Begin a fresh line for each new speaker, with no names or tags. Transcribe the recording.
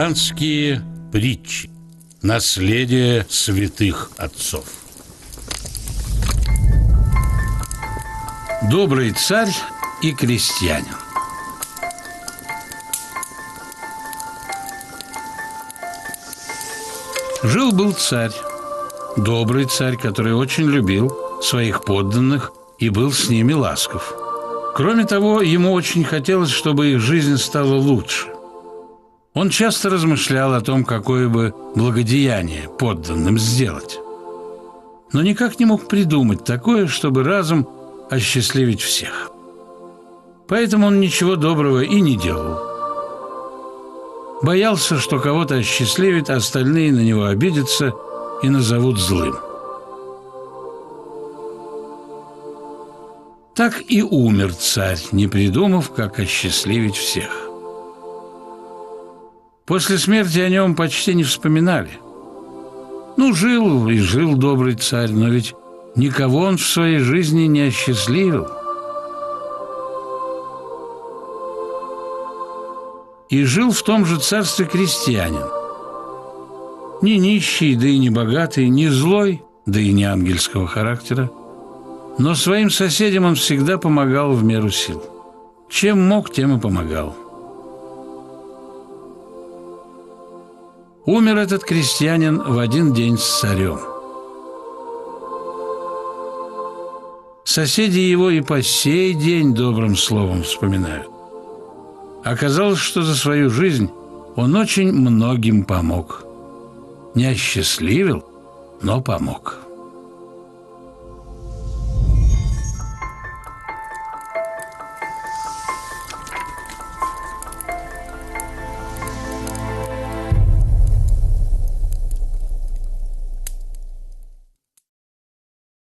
Христианские притчи. Наследие святых отцов. Добрый царь и крестьянин. Жил-был царь, добрый царь, который очень любил своих подданных и был с ними ласков. Кроме того, ему очень хотелось, чтобы их жизнь стала лучше. Он часто размышлял о том, какое бы благодеяние подданным сделать, но никак не мог придумать такое, чтобы разом осчастливить всех. Поэтому он ничего доброго и не делал. Боялся, что кого-то осчастливит, а остальные на него обидятся и назовут злым. Так и умер царь, не придумав, как осчастливить всех. После смерти о нем почти не вспоминали. Жил и жил добрый царь, но ведь никого он в своей жизни не осчастливил. И жил в том же царстве крестьянин. Ни нищий, да и не богатый, ни злой, да и не ангельского характера. Но своим соседям он всегда помогал в меру сил. Чем мог, тем и помогал. Умер этот крестьянин в один день с царем. Соседи его и по сей день добрым словом вспоминают. Оказалось, что за свою жизнь он очень многим помог. Не осчастливил, но помог.